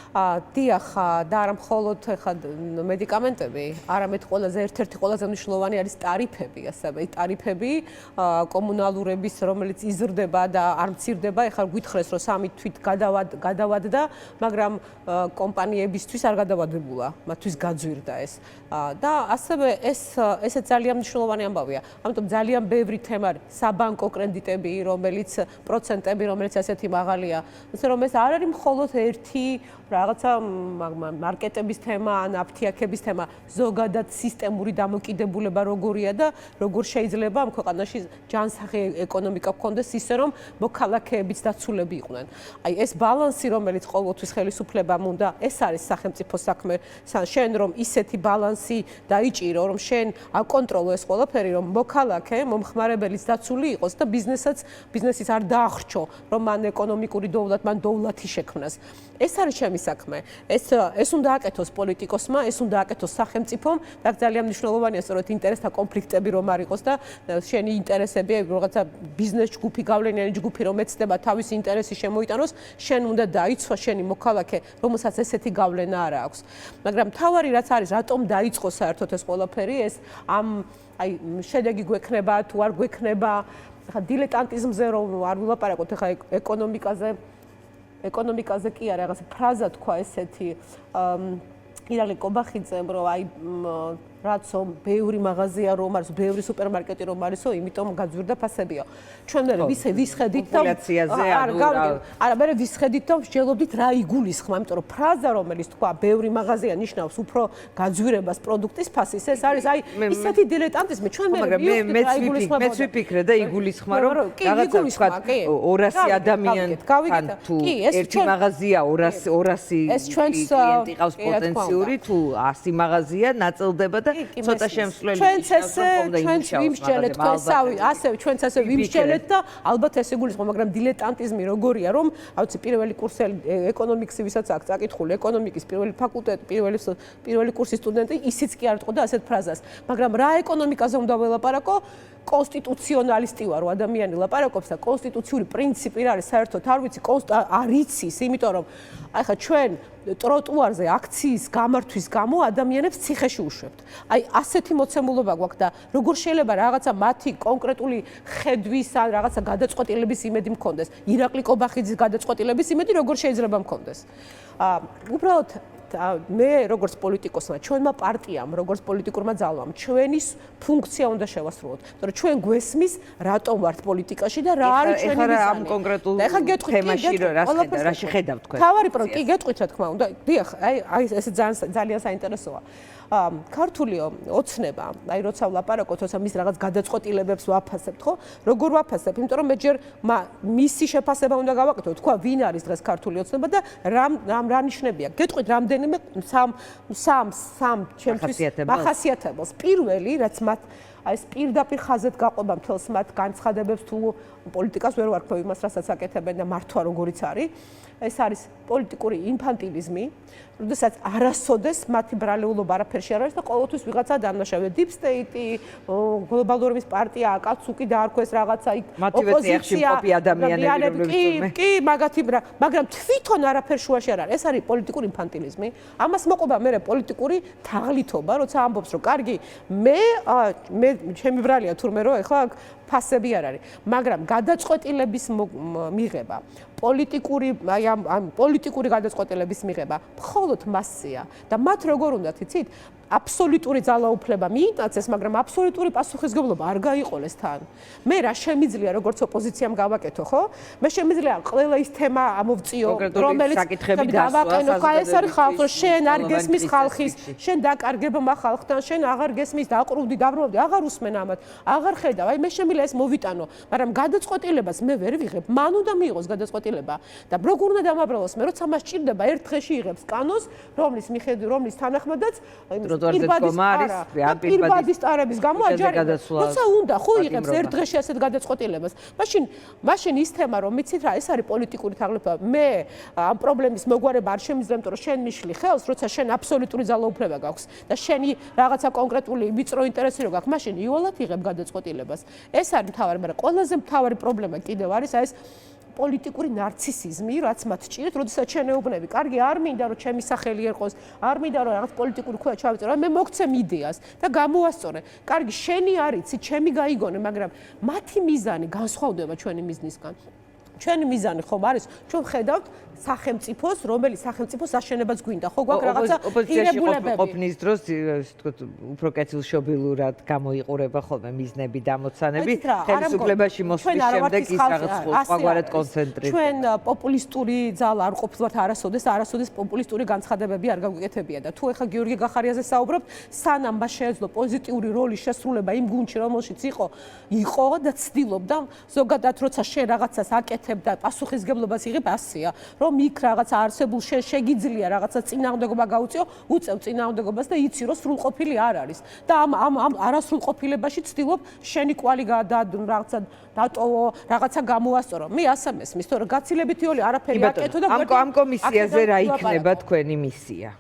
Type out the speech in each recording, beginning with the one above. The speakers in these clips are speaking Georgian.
დიახ და არა მხოლოდ ხა მედიკამენტები, არამედ ერთ-ერთი ყველაზე მნიშვნელოვანი არის ტარიფები, ასევე ტარიფები კომუნალურების, რომელიც იზრდება და არ მცირდება, ეხლა გითხრეს რომ სამი თვით გადავადდა, მაგრამ კომპანიებისთვის არ გადავადებულა, მათთვის გაძვირდა ეს. და ასევე ესეც ძალიან მნიშვნელოვანი ამბავია. ამიტომ ძალიან ბევრი თემა არის საბანკო კრედიტები, პროცენტები, რომელიც ასეთი მაღალია. ასე რომ ეს არ არის მხოლოდ ერთი რაღაცა მარკეტების თემა ან აფთიაქების თემა, ზოგადად სისტემური დამოკიდებულება როგორია და როგორ შეიძლება ამ ქვეყანაში ჯანსაღი ეკონომიკა გქონდეს ისე რომ მოქალაქეებიც დაცულები იყვნენ. აი ეს ბალანსი, რომელიც ყოველთვის ხელისუფლებამ უნდა, ეს არის სახელმწიფო საქმე, შენ რომ ისეთი ბალანსი დაიჭირო, რომ შენ აკონტროლო ეს ყველაფერი, რომ მოქალაქე, მომხმარებელიც დაცული იყოს და ბიზნესის არ დაახრჩო, რომ მან ეკონომიკური დოვლად, მან დოვლათი შექმნას. ეს არის ჩემი საქმე. ეს უნდა აკეთოს პოლიტიკოსმა, ეს უნდა აკეთოს სახელმწიფომ და ძალიან მნიშვნელოვანია სწორედ ინტერესთა კონფლიქტები რომ არ იყოს და შენი ინტერესები რაღაცა ბიზნეს ჯგუფი, გავლენიანი ჯგუფი რომ ეცდება თავის ინტერესი შემოიტანოს, შენ უნდა დაიცვა შენი მოქალაქე, რომელსაც ესეთი გავლენა არ აქვს. მაგრამ თავარი რაც არის, რატომ დაიწყო საერთოდ ეს ყველაფერი, ეს აი შედეგი გვექნება თუ არ გვექნება, ხა დილეტანტიზმზე რომ არ ვილაპარაკოთ, ხა ეკონომიკაზე კი არა, რაღაც ფრაზა თქვა ესეთი ირაკლი კობახიძემ, რომ აი რაცო ბევრი მაღაზია რომ არის, ბევრი სუპერმარკეტი რომ არისო, იმიტომ გაძვირდა ფასებიო. ჩვენ მე ვისხედით და არა, მე ვისხედით და ვსჯელობდით რა იგულისხმა, იმიტომ რომ ფრაზა რომელიც თქვა, ბევრი მაღაზია ნიშნავს უფრო გაძვირებას პროდუქტის ფასის, ეს არის აი ისეთი დილეტანტიზმი, ჩვენ მე მეც ვიფიქრე და იგულისხმა რომ რაღაცა თქვა 200 ადამიანი თუ ერთი მაღაზია 200 კლიენტი ყავს პოტენციური თუ 100 მაღაზია ნაწილდება ცოტა შემსვლელი ჩვენც ვიმსჯელეთ ასევე ჩვენც ასე ვიმსჯელეთ და ალბათ ეს იგულისხმება, მაგრამ დილეტანტიზმი როგორია, რომ აუცი პირველი კურსელი ეკონომიკსი ვისაც აქვს წაკითხული, ეკონომიკის პირველი ფაკულტეტი, პირველი კურსის სტუდენტი, ისიც კი არ იტყოდა ასეთ ფრაზას, მაგრამ რა ეკონომიკაზე უნდა ველაპარაკო? კონსტიტუციონალისტი ვარ, ადამიანი ლაპარაკობს და კონსტიტუციური პრინციპი რა არის, საერთოდ არ ვიცი, არ იცის, იმიტომ რომ აი ხა ჩვენ ტროტუარზე აქციის გამართვის გამო ადამიანებს ციხეში უშვებთ. აი ასეთი მოცემულობა გვაქვს და როგორ შეიძლება რაღაცა მათი კონკრეტული ხედვის ან რაღაცა გადაწყვეტილების იმედი მქონდეს. ირაკლი კობახიძის გადაწყვეტილების იმედი როგორ შეიძლება მქონდეს? უბრალოდ მე როგორც პოლიტიკოსმა, ჩვენმა პარტიამ, როგორც პოლიტიკურმა ძალამ, ჩვენი ფუნქცია უნდა შევასრულოთ. იმიტომ რომ ჩვენ გვესმის, რატომ ვართ პოლიტიკაში და რა არის ჩვენი მიზანი. ეხლა ამ კონკრეტულ თემაში რა შეხედავთ თქვენ? თავარი პროექტი, კი გეტყვით რა თქმა უნდა. დიახ, აი ეს ძალიან საინტერესოა. ქართული ოცნება, აი როცა ვლაპარაკობთ, როცა მის რაღაც გადაწყვეტილებებს ვაფასებთ, ხო? როგორ ვაფასებ? იმიტომ რომ მე ჯერ მისი შეფასება უნდა გავაკეთო, თქვა ვინ არის დღეს ქართული ოცნება და რა ნიშნებია. გეტყვით რამდენიმე სამ ჩემთვის მახასიათებელს. პირველი, რაც მათ აი ეს პირდაპირ ხაზეთ გაყვება მთელს მათ განცხადებებს თუ პოლიტიკას ვერ ვარქვევ იმას, რასაც აკეთებენ და მართვა როგორიც არის. ეს არის პოლიტიკური ინფანტილიზმი, როდესაც არასოდეს მათი ბრალეულობა არაფერში არ არის და ყოველთვის ვიღაცა დამნაშავეა. Deep State-ი, გლობალურობის პარტია, აკაცუკი დაარქვეს რაღაცა ოპოზიცია, ადამიანები, კი, მაგრამ თვითონ არაფერ შუაში არ არის. ეს არის პოლიტიკური ინფანტილიზმი. ამას მოყვება მე პოლიტიკური თაღლითობა, როცა ამბობს, რომ კარგი, მე ჩემი ბრალია თურმე რომ ეხლა ფასები არ არის, მაგრამ გადაწყვეტილების მიღება, პოლიტიკური გადაწყვეტილების მიღება მხოლოდ მასია და მათ როგორ უნდათ იცით? აბსოლუტური ძალაუფლება მიიტაცეს, მაგრამ აბსოლუტური პასუხისმგებლობა არ გაიყოლეს თან. მე რა შემიძლია როგორც ოპოზიციამ გავაკეთო, ხო? მე შემიძლია ყველა ის თემა ამოვწიო, რომელიც დავაყენო, ეს არის ხალხო, შენ არ გესმის ხალხის, შენ დაკარგებმა ხალხთან, შენ აღარ გესმის, დაყრუვდი, დაბრუნდი, აღარ უსმენ ამათ, აღარ ხედავ, აი მე შემიძლია ეს მოვიტანო, მაგრამ გადაწყვეტილებას მე ვერ ვიღებ, მან უნდა მიიღოს გადაწყვეტილება და როგორ უნდა დამაბრალოს მე, როცა მას ჭირდება ერთ დღეში იღებს კანონს, რომლის თანახმადაც პირბადის ტარების გამო აჯარებენ. როცა უნდა ხო იღებს ერთ დღეში ასეთ გადაწყვეტილებას. მაშინ ის თემა რომ მიცით რა, ეს არის პოლიტიკური თაღლითობა. მე ამ პრობლემის მოგვარება არ შემიძლია, იმიტომ რომ შენ მიშლი ხელს, როცა შენ აბსოლუტური ძალაუფლება გაქვს და შენი რაღაცა კონკრეტული ვიწრო ინტერესი რო გაქვს, მაშინ იოლად იღებ გადაწყვეტილებას. ეს არის მთავარი, მაგრამ ყველაზე მთავარი პრობლემა კიდევ არის ეს პოლიტიკური ნარცისიზმი, რაც მათ ჭირთ, როდესაც შენეუბნები, კარგი, არ მინდა რომ ჩემი სახელი ერყოს, არ მინდა რომ რაღაც პოლიტიკური ქულა ჩავიწერო, მე მოგცემ იდეას და გამოასწორე. კარგი, შენი არიცი, ჩემი გაიგონე, მაგრამ მათი მიზანი განსხვავდება ჩვენი მიზნისგან. ჩვენი მიზანი ხომ არის, ჩვენ ხედავთ სახელმწიფოს, რომელიც სახელმწიფოს აშენებას გვინდა, ხო გვაქვს რაღაცა ღირებულებები. ყოფნის დროს, ვთქვათ, უფრო კეთილშობილურად გამოიყურება ხოლმე მიზნები და ამოცანები, ხელისუფლებაში მოსვლის შემდეგ ის რაღაც სხვაგვარად კონცენტრირდება. ჩვენ პოპულისტური ძალა არ ყოფილვართ არასოდეს პოპულისტური განცხადებები არ გაგვიკეთებია და თუ ეხლა გიორგი გახარიაზე საუბრობთ, სანამ მას შეეძლო პოზიტიური როლის შესრულება იმ გუნდში, რომელშიც იყო და ცდილობდა, ზოგადად როცა შენ რაღაცას აკეთებ და პასუხისგებლობას იღებ, ასეა. რომ იქ რაღაცა არსებულ შეგიძლია რაღაცა წინააღმდეგობა გაუწიო, უწევ წინააღმდეგობას და იცი რომ სრულყოფილი არ არის. და ამ არასრულყოფილებაში ცდილობ შენი კვალი რაღაცა დატოვო, რაღაცა გამოასწორო. მე ასე მესმის, თორე გაცილებითი ოლი არაფერი აკეთო და ამ კომისიაზე რა იქნება თქვენი მისია?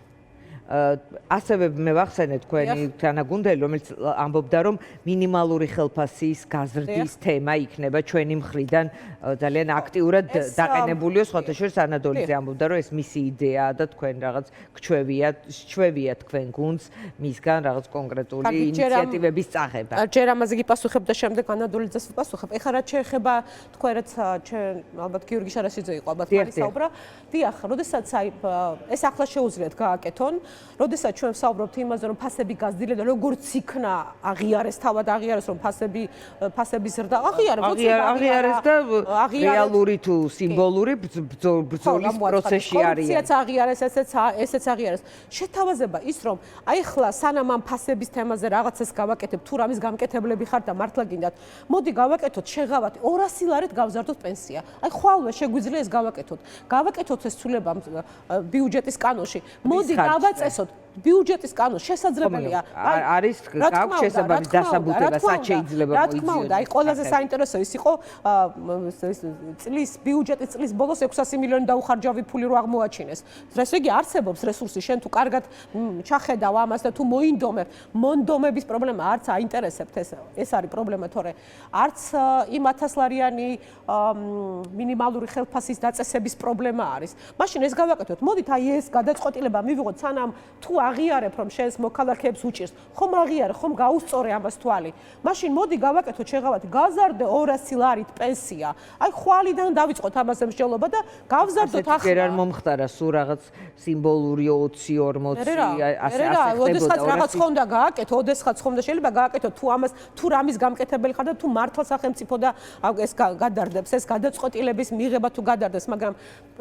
ასევე მე ვახსენე თქვენი თანაგუნდელი, რომელიც ამბობდა, რომ მინიმალური ხელფასის გაზრდის თემა იქნება ჩვენი მხრიდან ძალიან აქტიურად დაყენებულიო, სხვათა შორის ანადოლიძე ამბობდა, რომ ეს მისი იდეაა და თქვენ რაღაც ჩვევია თქვენ გუნდს მისგან რაღაც კონკრეტული ინიციატივების წაღება. ჯერ ამაზე გიპასუხებ და შემდეგ ანადოლიძეს ვიპასუხებ. ეხლა რაც შეეხება თქვენაც ჩვენ ალბათ გიორგი შარასიძე იყო ალბათ მაინც საუბრა. დიახ, როდესაც ეს ახლა შეუძლიათ გააკეთონ, როდესაც ჩვენ ვსაუბრობთ იმაზე, რომ ფასები გაზრდილა და როგორც იქნა აღიარეს, თავად აღიარეს, რომ ფასების ზრდა აღიარეს და რეალური თუ სიმბოლური ბრძოლის პროცესში არის. კორუფციაც აღიარეს, ესეც აღიარეს. შეთავაზება ის, რომ აი ხლა სანამ ამ ფასების თემაზე რაღაცას გავაკეთებ, თუ რამის გამკეთებლები ხართ და მართლა გინდათ, მოდი გავაკეთოთ, შეღავათ 200 ლარით გავზარდოთ პენსია. აი ხვალვე შეგვიძლია ეს გავაკეთოთ. გავაკეთოთ ეს ცვლილება ბიუჯეტის კანონში. მოდი გავაწესოთ ბიუჯეტის კანონი შესაძლებელია. არის გაქვს შესაბამის დასაბუთება, რაც შეიძლება მოიძიოს. რა თქმა უნდა, აი ყველაზე საინტერესო ის იყო წლის ბიუჯეტის წლის ბოლოს 600 მილიონი დაუხარჯავი ფული რო აღმოაჩინეს. ესე იგი არსებობს რესურსი, შენ თუ კარგად ჩახედავ ამას და თუ მოინდომებ, მონდომების პრობლემა არც აინტერესებთ ეს არის პრობლემა, თორე არც იმ 1000 ლარიანი მინიმალური ხელფასის დაწესების პრობლემა არის. მაშინ ეს გავაკეთოთ. მოდით აი ეს გადაწყვეტილება მივიღოთ, სანამ თუ აღიარებ რომ შენს მოქალაქეებს უჭირს, ხომ აღიარე, ხომ გაუსწორე ამას თვალი. მაშინ მოდი გავაკეთოთ შეღავათ გაზარდე 200 ლარით პენსია. აი ხვალიდან დავიწყოთ ამაზე მსჯელობა და გავზარდოთ ახლა. ასეთი არ მომხდარა სულ რაღაც სიმბოლური 20-40 ასე ხდებოდა. ოდესღაც რაღაც ხონდა გააკეთო, ოდესღაც ხონდა შეიძლება გააკეთო თუ ამას თუ რამის გამკეთებელი ხარ და თუ მართლა სახელმწიფო და ეს გადარდებს, ეს გადაწყვეტილების მიღება თუ გადარდებს, მაგრამ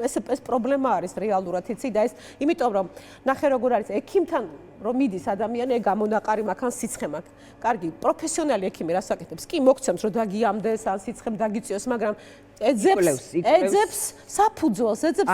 ეს პრობლემა არის რეალურად იცი და ეს იმიტომ რომ ნახე როგორ არის ექიმთან რომ მიდის ადამიანი გამონაყარი მაქან სიცხე მაქვს. კარგი, პროფესიონალი ექიმი რას აკეთებს? კი მოგცემს რომ დაგიამდეს, ან სიცხემ დაგიწიოს, მაგრამ ეძებს საფუძველს, ეძებს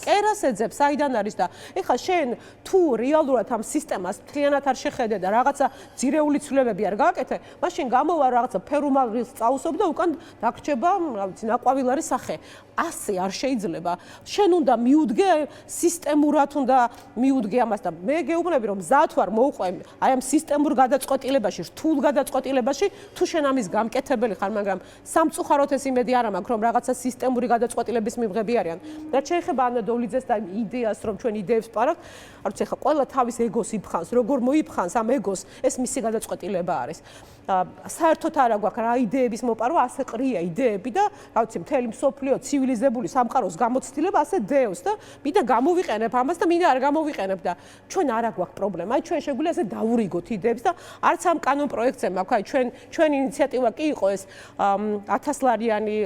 კერას ეძებს, საიდან არის და ეხლა შენ თუ რეალურად ამ სისტემას მთლიანად არ შეხედე და რაღაცა ძირეული ცვლილებები არ გააკეთე, მაშინ გამოვა რაღაცა ფერუმალს წაუსობ და უკან დაგრჩება, რა ვიცი, ნაყვავილარი სახე. ასე არ შეიძლება. შენ უნდა მიუდგე სისტემურად უნდა მიუდგე ამას და მე გეუბნები რომ მზად ვარ მოვყვე აი ამ სისტემურ გადაწყვეტილებაში, რთულ გადაწყვეტილებაში, თუ შენ ამის გამკეთებელი ხარ, მაგრამ სამწუხაროდ ეს იმედი არ მაქვს რომ რაღაცა სისტემური გადაწყვეტილების მიღები არიან. რაც შეეხება ანადოლიძეს და იდეას რომ ჩვენ იდეებს პარავთ, არ ვიცი ხა ყველა თავის ეგოს იფხანს, როგორ მოიფხანს ამ ეგოს, ეს მისი გადაწყვეტილება არის. საერთოდ არა გვაქვს რა იდეების მოპარვა, ასე ყრია იდეები და რა ვიცი მთელი მსოფლიო ცივილიზებული სამყაროს გამოცდილება ასე დევს და მინდა გამოვიყენებ ამას და მინდა არ გამოვიყენებ და ჩვენ არა გვაქვს პრობლემა. აი ჩვენ შეგვიძლია ასე დავურიგოთ იდეებს და არც ამ კანონ პროექტზე მაქვს. აი ჩვენ ინიციატივა კი იყო ეს 1000 ლარიანი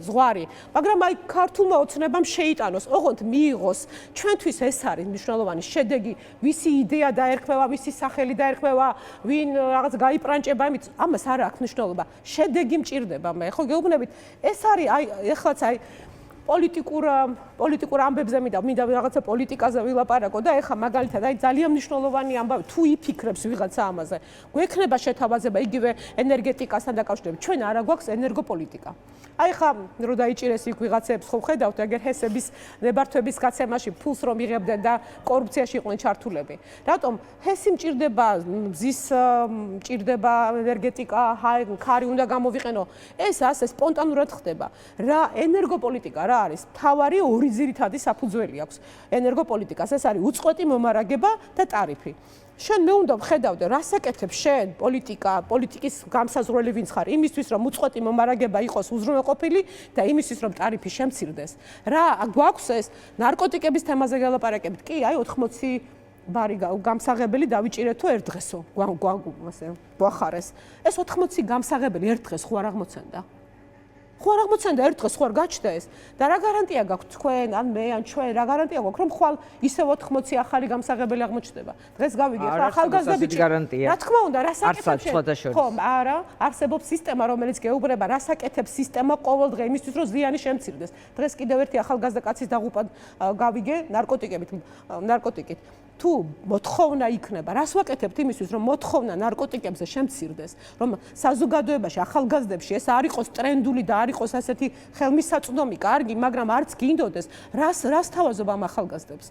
ზღვარი, მაგრამ აი ქართულმა ოცნებამ შეიტანოს, ოღონდ მიიღოს. ჩვენთვის ეს არის მნიშვნელოვანი შედეგი, ვისი იდეა დაერქმევა, ვისი სახელი დაერქმევა, ვინ რაღაც გაიპრანჭება, ამას არ აქვს მნიშვნელობა. შედეგი მჭირდება მე. ხო გეუბნებით, ეს არის აი ეხლაც აი პოლიტიკურ ამბებზე მინდა რაღაცა პოლიტიკაზე ვილაპარაკო და ეხა მაგალითად აი ძალიან მნიშვნელოვანი ამბავი თუ იფიქრებს ვიღაცა ამაზე გვექნება შეთავაზება იგივე ენერგეტიკასთან დაკავშირებით ჩვენ არა გვაქვს ენერგოპოლიტიკა აი ხა რო დაიჭირეს იქ ვიღაცებს ხო ხედავთ აგერ ჰესების ნებართვების გაცემაში ფულს რომ იღებდნენ და კორუფციაში იყვნენ ჩართულები რატომ ჰესი მჭირდება მზის მჭირდება ენერგეტიკა ხარი უნდა გამოვიყენო ეს ასე სპონტანურად ხდება რა ენერგოპოლიტიკა რა არის თავარი ორი ძირითადი საფუძველი აქვს ენერგოპოლიტიკას ეს არის უწყვეტი მომარაგება და ტარიფი შენ მე უნდა ვხედავდე რას აკეთებ შენ პოლიტიკის გამსაზღვრელი ვინც ხარ იმისთვის რომ უწყვეტი მომარაგება იყოს უზრუნველყოფილი და იმისთვის რომ ტარიფი შემცირდეს რა გვაქვს ეს ნარკოტიკების თემაზე გელაპარაკებით კი აი 80 ბარი გამსაღებელი დავიჭირეთ თუ ერთ დღესო გვახარეს ეს 80 გამსაღებელი ერთ დღეს ხო არ აღმოცენდა ხო არ აღმოცენდა ერთ დღეს ხო არ გაჩნდა ეს და რა გარანტია გაქვთ თქვენ ან მე ან ჩვენ რა გარანტია გვაქვს რომ ხვალ ისევ 80 ახალი გამსაღებელი აღმოჩნდება დღეს გავიგე ხო ახალგაზრდა ბიჭი რა თქმა უნდა რას აკეთებს ხო არა არსებობს სისტემა რომელიც გეუბნება რას აკეთებს სისტემა ყოველ დღე იმისთვის რომ ზიანი შემცირდეს დღეს კიდევ ერთი ახალგაზრდა კაცის დაღუპვა გავიგე ნარკოტიკით თუ მოთხოვნა იქნება რას ვაკეთებთ იმისთვის რომ მოთხოვნა ნარკოტიკებზე შემცირდეს რომ საზოგადოებაში ახალგაზრდებში ეს არ იყოს ტრენდული და არ იყოს ასეთი ხელმისაწვდომი კარგი მაგრამ არც გინდოდეს რას თავაზობ ამ ახალგაზრდებს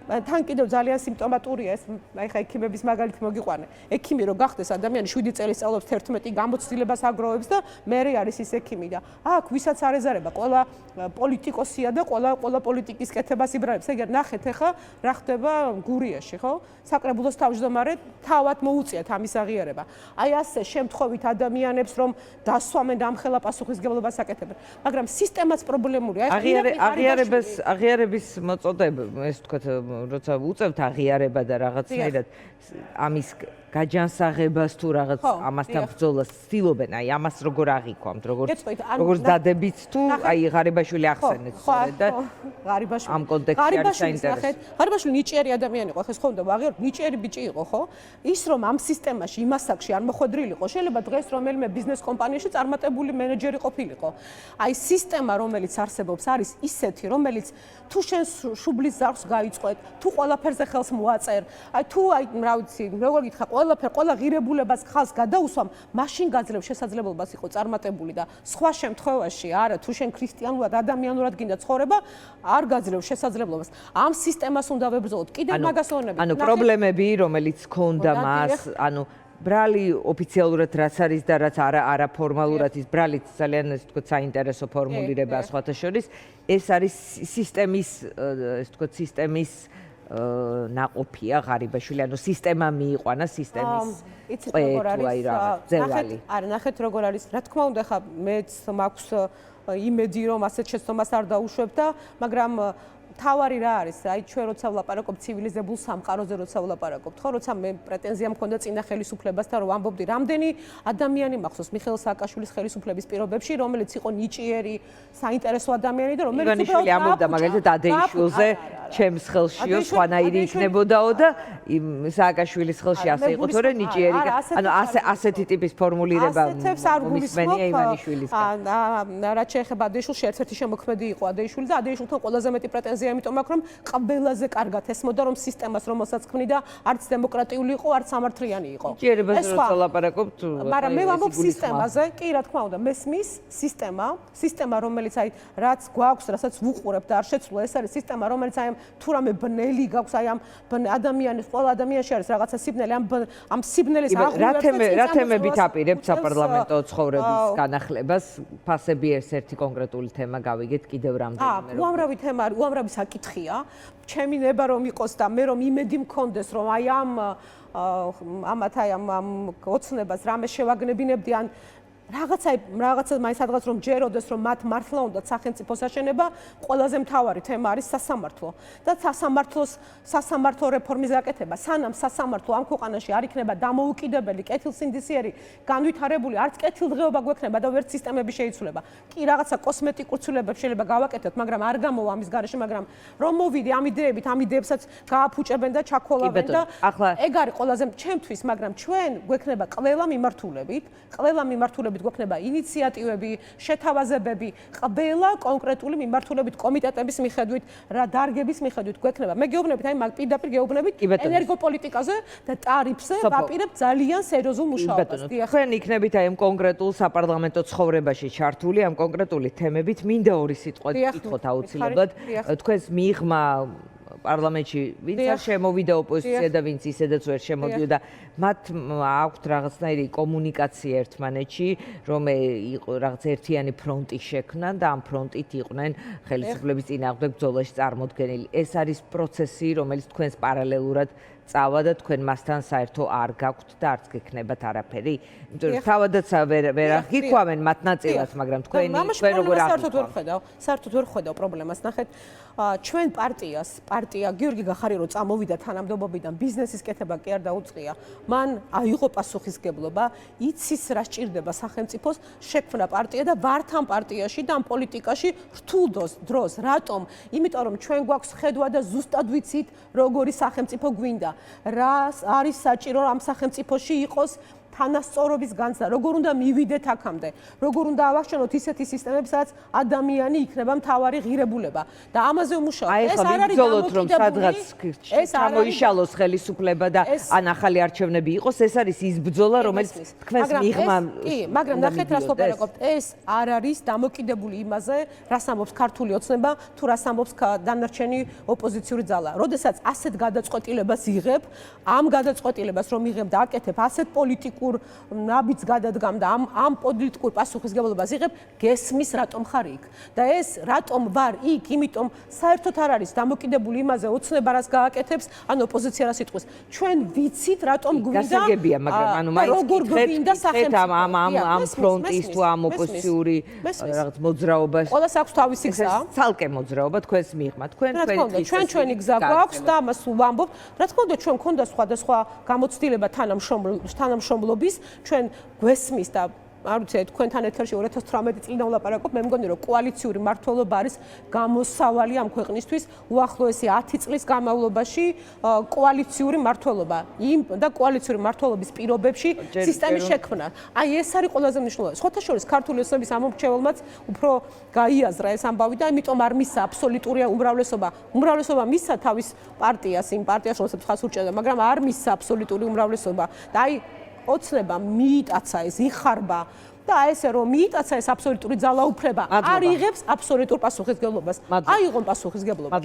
თან კიდევ ძალიან სიმპტომატურია ეს აი ხა ექიმების მაგალითი მოგიყვანე ექიმი რო გახდეს ადამიანი 7 წელი სწავლობს 11 გამოცდილებას აგროვებს და მე არის ის ექიმი და აქ ვისაც არ ეზარება ყველა პოლიტიკოსია და ყველა პოლიტიკის კეთებას იბრალებს ეგერ ნახეთ ახლა რა ხდება გურიაში ხო საკრებულოს თავმჯდომარე თავად მოუწიათ ამის აღიარება აი ასე შემთხვევით ადამიანებს რომ დასვამენ და ამხელა პასუხისგებლობას აკეთებენ მაგრამ სისტემაც პრობლემურია აღიარების მოწოდება ეს თქვა როცა უწევთ აღიარება და რაღაცნაირად ამის გაჯანსაღებას თუ რაღაც ამასთან ბრძოლას ცდილობენ აი ამას როგორ აღიქვამთ როგორც დადებიც თუ აი ღარიბაშვილი ახსენეთ და ღარიბაშვილი ამ კონტექსტში არის საინტერესო ღარიბაშვილი ნიჭიერი ადამიანი იყო ხეს ხომ და ვაღიარებ ნიჭიერი ბიჭი იყო ხო ის რომ ამ სისტემაში იმ ასაკში არ მოხვედრილიყო შეიძლება დღეს რომელიმე ბიზნეს კომპანიაში წარმატებული მენეჯერი ყოფილიყო აი სისტემა რომელიც არსებობს არის ისეთი რომელიც თუ შენ შუბლის ზარს გაიწყვეტ თუ ყველაფერზე ხელს მოაწერ აი თუ აი რა ვიცი როგორ გითხრა ყველა ღირებულებას ხალხს გადაუსვამ მაშინ გაძლევ შესაძლებლობას იყო წარმატებული და სხვა შემთხვევაში არა თუ შენ ქრისტიანულად ადამიანურად გინდა ცხოვრება არ გაძლევ შესაძლებლობას ამ სისტემას უნდა ვებრძოლოთ კიდევ მაგას ვონები ანუ პრობლემები რომელიც ქონდა მას ანუ ბრალი ოფიციალურად რაც არის და რაც არა ფორმალურად ის ბრალიც ძალიან ეს თქო საინტერესო ფორმულირება სხვათა შორის ეს არის სისტემის ეს თქო სისტემის ნაყოფია ღარიბაშვილი ანუ სისტემა მიიყვანა სისტემის აი ძევალი არა ნახეთ როგორ არის რა თქმა უნდა ხა მეც მაქვს იმედი რომ ასეთ შეცდომას არ დაუშვებ და მაგრამ თავარი რა არის აი ჩვენ როცა ვლაპარაკობთ ცივილიზებულ სამყაროზე როცა ვლაპარაკობთ ხო როცა მე პრეტენზია მქონდა წინა ხელისუფლებასთან რომ ამბობდი რამდენი ადამიანი მახსოვს მიხეილ სააკაშვილის ხელისუფლების პირობებში რომელიც იყო ნიჭიერი საინტერესო ადამიანი და რომელიც ივანიშვილი ამბობდა მაგალითად ადეიშვილზე ჩემს ხელშიო სხვანაირი იქნებოდაო და სააკაშვილის ხელში ასე იყო თორე ნიჭიერი ანუ ასეთი ტიპის ფორმულირება მომისმენია ივანიშვილისგან რაც შეეხება ადეიშვილს ერთ-ერთი შემოქმედი იყო ადეიშვილი და ადეიშვილთან ყველაზე მეტი პრეტენზია იმიტომ აქვს რომ ყველაზე კარგად ესმოდა რომ სისტემას რომელსაც ქმნიდა არც დემოკრატიული იყო არც სამართლიანი იყო ნიჭიერებას როცა ლაპარაკობთ მაგრამ მე ვამბობ სისტემაზე კი რა თქმა უნდა მესმის სისტემა რომელიც აი რაც გვაქვს რასაც ვუყურებთ და არ შეცვლა ეს არის სისტემა რომელიც აი თუ რამე ბნელი გაქვს აი ამ ადამიანის ყველა ადამიანში არის რაღაცა სიბნელი ამ სიბნელის აღგურვებს რა თემებით აპირებთ საპარლამენტო ცხოვრების განახლებას ფასები ერთი კონკრეტული თემა გავიგეთ კიდევ რამდენიმე უამრავი თემა არის უამრავი საკითხია ჩემი ნება რომ იყოს და მე რომ იმედი მქონდეს რომ აი ამ ოცნებას რამე შევაგნებინებდი ან რაღაცა მაინც სადღაც რომ ჯეროდეს რომ მათ მართლა უნდათ სახელმწიფოს აშენება ყველაზე მთავარი თემა არის სასამართლო და სასამართლო რეფორმის გაკეთება სანამ სასამართლო ამ ქვეყანაში არ იქნება დამოუკიდებელი კეთილსინდისიერი განვითარებული არც კეთილდღეობა გვექნება და ვერც სისტემები შეიცვლება კი რაღაცა კოსმეტიკურ ცვლილებებს შეიძლება გავაკეთოთ მაგრამ არ გამოვა ამის გარეშე მაგრამ რომ მოვიდე ამ იდეებსაც გააფუჭებენ და ჩაქოლავენ და ეგ არის ყველაზე ჩემთვის მაგრამ ჩვენ გვექნება ყველა მიმართულებით მიმართულებით გვექნება ინიციატივები, შეთავაზებები, ყველა კონკრეტული მიმართულებით კომიტეტების მიხედვით, რა დარგების მიხედვით გვექნება. მე გეუბნებით აი მაგ პირდაპირ გეუბნებით ენერგოპოლიტიკაზე და ტარიფზე ვაპირებთ ძალიან სერიოზულ მუშაობას. თქვენ იქნებით აი ამ კონკრეტულ საპარლამენტო ცხოვრებაში ჩართული ამ კონკრეტული თემებით, მინდა ორი სიტყვა გითხოთ აუცილებლად. თქვენს მიღმა პარლამენტში ვინც არ შემოვიდა ოპოზიცია და ვინც ისედაც ვერ შემოდიოდა, მათ აქვთ რაღაცნაირი კომუნიკაცია ერთმანეთში, რომ რაღაც ერთიანი ფრონტი შექმნან და ამ ფრონტით იყვნენ ხელისუფლების წინააღმდეგ ბრძოლაში წარმოდგენილი. ეს არის პროცესი, რომელიც თქვენს პარალელურად წავა და თქვენ მასთან საერთო არ გაქვთ და არც გექნებათ არაფერი. იმიტომ რომ თავადაც ვერ აღიქვამენ მათ ნაწილად, მაგრამ თქვენ როგორ აღიქვამთ? საერთოდ ვერ ხედავ პრობლემას. ნახეთ, ჩვენ პარტია გიორგი გახარი რო წამოვიდა თანამდებობიდან ბიზნესის კეთება კი არ დაუწყია. მან აიღო პასუხისგებლობა, იცის რა სჭირდება სახელმწიფოს, შექმნა პარტია და ვართ ამ პარტიაში და ამ პოლიტიკაში რთულ დროს. რატომ? იმიტომ რომ ჩვენ გვაქვს ხედვა და ზუსტად ვიცით, როგორი სახელმწიფო გვინდა. რა არის საჭირო ამ სახელმწიფოში იყოს თანასწორობის განცდა, როგორ უნდა მივიდეთ აქამდე, როგორ უნდა ავახშენოთ ისეთი სისტემები, სადაც ადამიანი იქნება მთავარი ღირებულება და ამაზე ვმუშაობთ. ეს არ არის რომ სადღაც ჩამოიშალოს ხელისუფლება და ან ახალი არჩევნები იყოს, ეს არის ის ბრძოლა, რომელიც თქვენს მიღმა კი, მაგრამ ნახეთ რას ვაპარაკობთ. ეს არ არის დამოკიდებული იმაზე, რას ამბობს ქართული ოცნება, თუ რას ამბობს დანარჩენი ოპოზიციური ძალა. როდესაც ასეთ გადაწყვეტილებას იღებ, ამ გადაწყვეტილებას რომ იღებ და აკეთებ ასეთ პოლიტიკურ ნაბიჯს გადადგამ და ამ პოლიტიკურ პასუხისგებლობას იღებ, გესმის რატომ ხარ იქ. და ეს რატომ ვარ იქ, იმიტომ საერთოდ არ არის დამოკიდებული იმაზე, ოცნება რას გააკეთებს, ან ოპოზიცია რას იტყვის. ჩვენ ვიცით რატომ გვინდა გასაგებია, მაგრამ ანუ მაინც გითხეთ ამ ფრონტის თუ ამ ოპოზიციური რაღაც მოძრაობაში. ყველას აქვს თავისი გზა. ცალკე მოძრაობა თქვენს მიღმა. ჩვენი გზა გვაქვს და ამას ვამბობ. რა თქმა უნდა, ჩვენ მქონდა სხვადასხვა გამოცდილება თანამშრომლობის ჩვენ გვესმის და არ ვიცი თქვენთან ეთერში 2018 წლიდან ვლაპარაკობ, მე მგონი რომ კოალიციური მმართველობა არის გამოსავალი ამ ქვეყნისთვის უახლოესი 10 წლის განმავლობაში კოალიციური მმართველობა და კოალიციური მმართველობის პირობებში სისტემის შექმნა. აი ეს არის ყველაზე მნიშვნელოვანი. სხვათა შორის ქართული ოცნების ამომრჩეველმაც უფრო გაიაზრა ეს ამბავი და ამიტომ არ მისცა აბსოლუტური უმრავლესობა. უმრავლესობა მისცა თავის პარტიას, იმ პარტიას, რომელსაც ხას ურჭერდა, მაგრამ არ მისცა აბსოლუტური უმრავლესობა. და აი ოცნება მიიტაცა ეს იხარბა და ესე რომ მიიტაცა ეს აბსოლუტური ძალაუფლება არ იღებს აბსოლუტურ პასუხისგებლობას. აიღონ პასუხისგებლობა.